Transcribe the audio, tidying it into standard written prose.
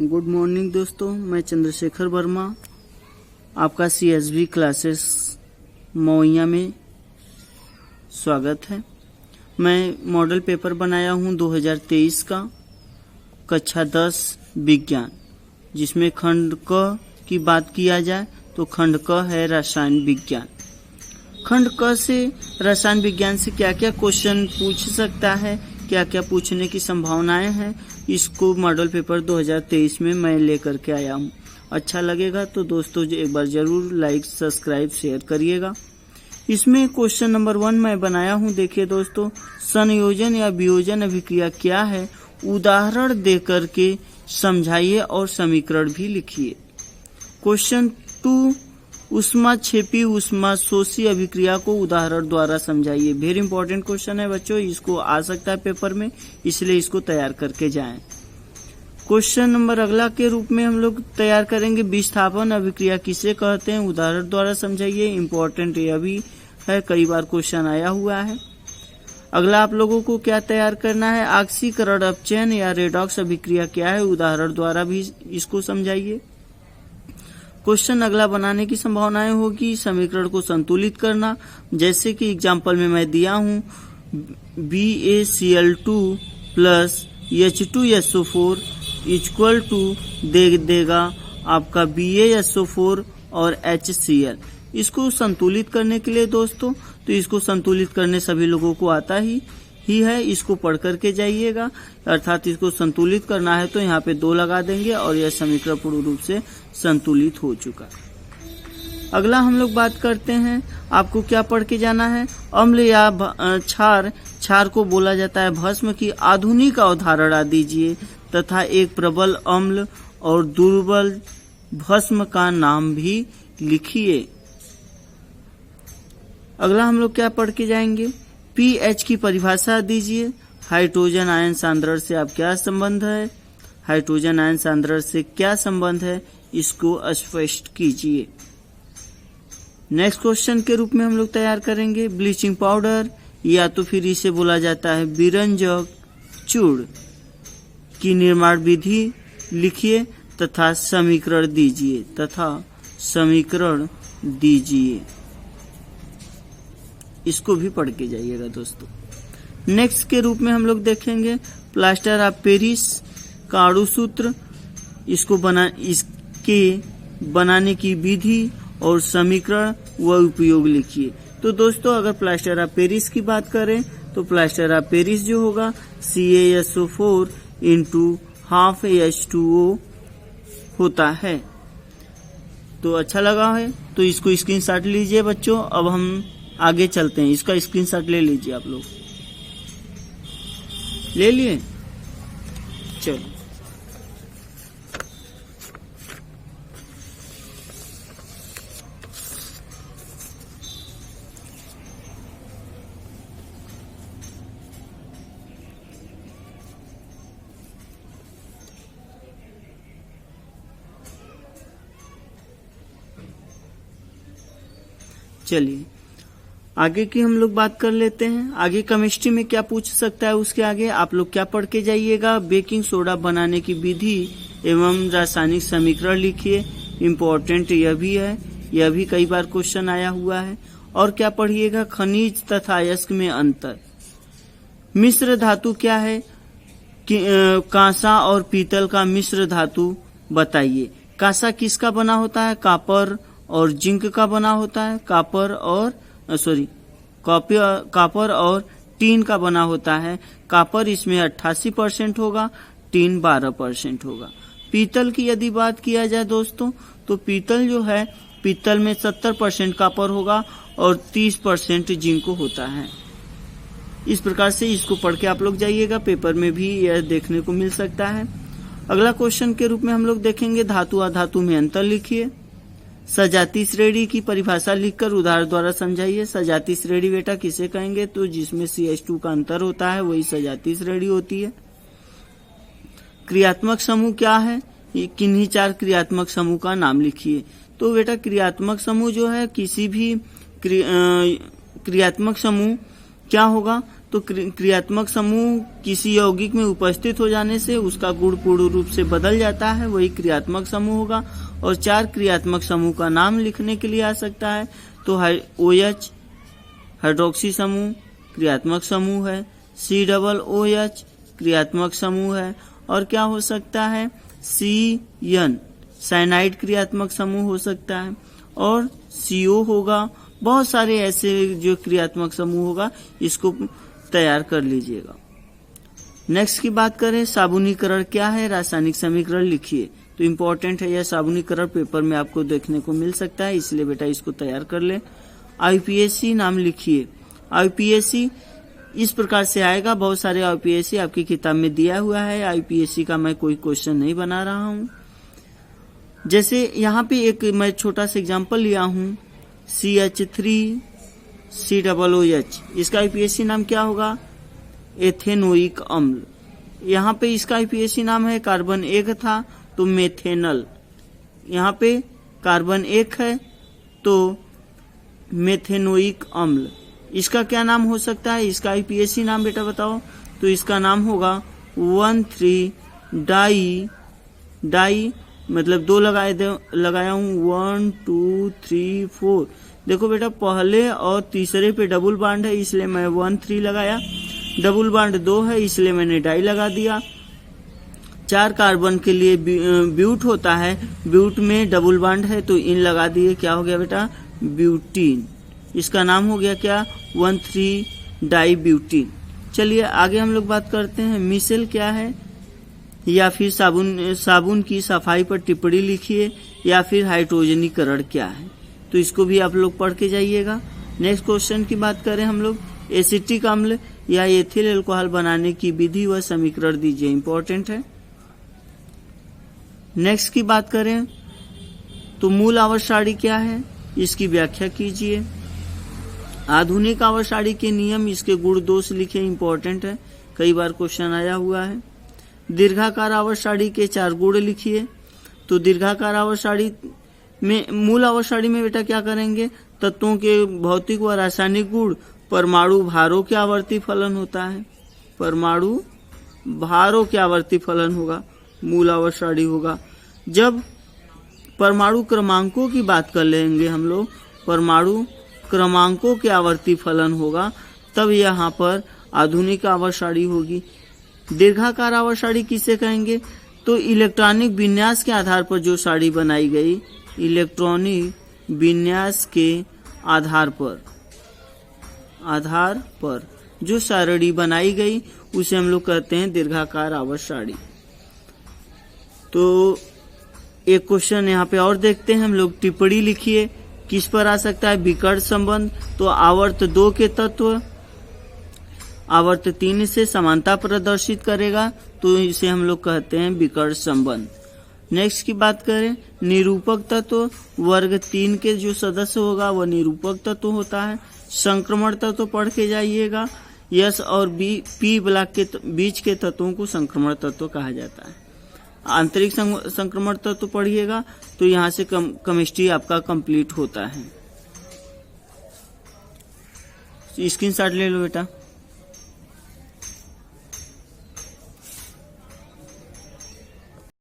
Good morning दोस्तों, मैं चंद्रशेखर वर्मा आपका CSV क्लासेस मौइया में स्वागत है। मैं मॉडल पेपर बनाया हूं 2023 का कक्षा 10 विज्ञान, जिसमें खंड क की बात किया जाए तो खंड क है रसायन विज्ञान। खंड क से रसायन विज्ञान से क्या क्या क्वेश्चन पूछ सकता है, क्या क्या पूछने की संभावनाएं हैं, इसको मॉडल पेपर 2023 में मैं लेकर के आया हूं। अच्छा लगेगा तो दोस्तों एक बार जरूर लाइक सब्सक्राइब शेयर करिएगा। इसमें क्वेश्चन नंबर 1 मैं बनाया हूं। देखिए दोस्तों, संयोजन या वियोजन अभिक्रिया क्या है, उदाहरण देकर के समझाइए और समीकरण भी लिखिए। क्वेश्चन 2, ऊष्माक्षेपी ऊष्माशोषी अभिक्रिया को उदाहरण द्वारा समझाइए। वेरी इंपॉर्टेंट क्वेश्चन है बच्चों, इसको आ सकता है पेपर में, इसलिए इसको तैयार करके जाएं। क्वेश्चन नंबर अगला के रूप में हम लोग तैयार करेंगे, विस्थापन अभिक्रिया किसे कहते हैं, उदाहरण द्वारा समझाइए। इंपॉर्टेंट यह भी है, कई बार क्वेश्चन आया हुआ है। अगला आप लोगों को क्या तैयार करना है, ऑक्सीकरण अपचयन या रेडॉक्स अभिक्रिया क्या है, उदाहरण द्वारा भी इसको समझाइए। क्वेश्चन अगला बनाने की संभावनाएं होगी, समीकरण को संतुलित करना, जैसे कि एग्जाम्पल में मैं दिया हूं BaCl2 plus H2SO4 equal to देगा आपका BaSO4 और HCl। इसको संतुलित करने के लिए दोस्तों, तो इसको संतुलित करने सभी लोगों को आता ही है, इसको पढ़ करके जाइएगा। अर्थात इसको संतुलित करना है तो यहाँ पे 2 लगा देंगे और यह समीकरण पूर्ण रूप से संतुलित हो चुका। अगला हम लोग बात करते हैं, आपको क्या पढ़ के जाना है, अम्ल या क्षार को बोला जाता है भस्म की आधुनिक अवधारणा दीजिए तथा एक प्रबल अम्ल और दुर्बल भस्म का नाम भी लिखिए। अगला हम लोग क्या पढ़ के जाएंगे, pH की परिभाषा दीजिए। हाइड्रोजन आयन सांद्रण से आप क्या संबंध है, हाइड्रोजन आयन सांद्रण से क्या संबंध है, इसको स्पष्ट कीजिए। नेक्स्ट क्वेश्चन के रूप में हम लोग तैयार करेंगे, ब्लीचिंग पाउडर या तो फिर इसे बोला जाता है बिरंजक चूर्ण की निर्माण विधि लिखिए तथा समीकरण दीजिए। इसको भी पढ़ के जाइएगा दोस्तों। नेक्स्ट के रूप में हम लोग देखेंगे प्लास्टर ऑफ पेरिस का अणुसूत्र, इसके बनाने की विधि और समीकरण व उपयोग लिखिए। तो दोस्तों अगर प्लास्टर ऑफ पेरिस की बात करें तो प्लास्टर ऑफ पेरिस जो होगा CaSO4 × ½ H2O होता है। तो अच्छा लगा है तो इसको स्क्रीनशॉट लीजिए बच्चों। अब हम आगे चलते हैं, इसका स्क्रीनशॉट ले लीजिए, आप लोग ले लिए। चलो चलिए आगे की हम लोग बात कर लेते हैं। आगे केमिस्ट्री में क्या पूछ सकता है, उसके आगे आप लोग क्या पढ़ के जाइएगा, बेकिंग सोडा बनाने की विधि एवं रासायनिक समीकरण लिखिए। इम्पोर्टेंट यह भी है, यह भी कई बार क्वेश्चन आया हुआ है। और क्या पढ़िएगा, खनिज तथा अयस्क में अंतर। मिश्र धातु क्या है, कांसा और पीतल का मिश्र धातु बताइए। कांसा किसका बना होता है, कॉपर और जिंक का बना होता है। कॉपर और टीन का बना होता है। कॉपर इसमें 88% होगा, टीन 12% होगा। पीतल की यदि बात किया जाए दोस्तों, तो पीतल जो है, पीतल में 70% कॉपर होगा और 30% जिंक होता है। इस प्रकार से इसको पढ़ के आप लोग जाइएगा, पेपर में भी यह देखने को मिल सकता है। अगला क्वेश्चन के रूप में हम लोग देखेंगे, धातु अधातु में अंतर लिखिए। सजाती श्रेणी की परिभाषा लिखकर उदाहरण द्वारा समझाइए। सजाती श्रेणी बेटा किसे कहेंगे, तो जिसमें CH2 का अंतर होता है वही सजाती श्रेणी होती है। क्रियात्मक समूह क्या है, किन्हीं 4 क्रियात्मक समूह का नाम लिखिए। तो बेटा क्रियात्मक समूह जो है, किसी भी क्रियात्मक समूह क्या होगा, तो क्रियात्मक समूह किसी यौगिक में उपस्थित हो जाने से उसका गुण पूर्ण रूप से बदल जाता है, वही क्रियात्मक समूह होगा। और 4 क्रियात्मक समूह का नाम लिखने के लिए आ सकता है, तो OH हाइड्रोक्सी समूह क्रियात्मक समूह है, COOH क्रियात्मक समूह है, और क्या हो सकता है, CN साइनाइड क्रियात्मक समूह हो सकता है, और CO होगा। बहुत सारे ऐसे जो क्रियात्मक समूह होगा, इसको तैयार कर लीजिएगा। नेक्स्ट की बात करें, साबुनीकरण क्या है, रासायनिक समीकरण लिखिए। तो इम्पोर्टेंट है यह साबुनीकरण, पेपर में आपको देखने को मिल सकता है, इसलिए बेटा इसको तैयार कर ले। IUPAC नाम लिखिए। IUPAC इस प्रकार से आएगा, बहुत सारे IUPAC आपकी किताब में दिया हुआ है। IUPAC का मैं कोई क्वेश्चन नहीं बना रहा हूं। जैसे यहाँ पे एक मैं छोटा सा एग्जांपल लिया हूं, CH3COOH, इसका IUPAC नाम क्या होगा, एथेनोइक अम्ल। यहाँ पे इसका IUPAC नाम है, कार्बन 1 था तो मेथेनल, यहाँ पे कार्बन 1 है तो मेथेनोइक अम्ल। इसका क्या नाम हो सकता है, इसका IUPAC नाम बेटा बताओ, तो इसका नाम होगा 1,3 डाई मतलब 2 लगाया हूं, 1 2 3 4। देखो बेटा पहले और तीसरे पे डबल बॉन्ड है, इसलिए मैं 1 3 लगाया। डबल बॉन्ड 2 है, इसलिए मैंने डाई लगा दिया। 4 कार्बन के लिए ब्यूट होता है, ब्यूट में डबल बॉन्ड है तो इन लगा दिए, क्या हो गया बेटा, ब्यूटीन। इसका नाम हो गया क्या, 1,3 डाई ब्यूटीन। चलिए आगे हम लोग बात करते हैं, मिसेल क्या है, या फिर साबुन की सफाई पर टिप्पणी लिखिए, या फिर हाइड्रोजनीकरण क्या है, तो इसको भी आप लोग पढ़ के जाइएगा। नेक्स्ट क्वेश्चन की बात करें हम लोग, एसिटिक अम्ल या एथिल अल्कोहल बनाने की विधि व समीकरण दीजिए, इंपॉर्टेंट है। नेक्स्ट की बात करें तो मूल आवर्त सारणी क्या है, इसकी व्याख्या कीजिए। आधुनिक आवर्त सारणी के नियम, इसके गुण दोष लिखे, इंपॉर्टेंट है, कई बार क्वेश्चन आया हुआ है। दीर्घाकार आवर्त सारणी के 4 गुण लिखिए। तो दीर्घाकार आवर्त सारणी में, मूल आवर्त सारणी में बेटा क्या करेंगे, तत्वों के भौतिक व रासायनिक गुण, परमाणु भारों के आवर्ती फलन होता है, परमाणु भारों के आवर्ती फलन होगा, मूल आवर्त सारणी होगा। जब परमाणु क्रमांकों की बात कर लेंगे हम लोग, परमाणु क्रमांकों के आवर्ती फलन होगा, तब यहाँ पर आधुनिक आवर्त सारणी होगी। दीर्घाकार आवर्त सारणी किसे कहेंगे, तो इलेक्ट्रॉनिक विन्यास के आधार पर जो सारणी बनाई गई, इलेक्ट्रॉनिक विन्यास के आधार पर जो सारणी बनाई गई उसे हम लोग कहते हैं दीर्घाकार आवर्त सारणी। तो एक क्वेश्चन यहाँ पे और देखते हैं हम लोग, टिप्पणी लिखिए, किस पर आ सकता है, विकर्ण संबंध। तो आवर्त 2 के तत्व आवर्त 3 से समानता प्रदर्शित करेगा, तो इसे हम लोग कहते हैं विकर्ण संबंध। नेक्स्ट की बात करें, निरूपक तत्व, वर्ग 3 के जो सदस्य होगा वह निरूपक तत्व होता है। संक्रमण तत्व पढ़ के जाइएगा, S और P ब्लॉक के बीच के तत्वों को संक्रमण तत्व कहा जाता है। आंतरिक संक्रमण तत्व पढ़िएगा, तो यहाँ से केमिस्ट्री आपका कंप्लीट होता है। स्क्रीनशॉट ले लो बेटा।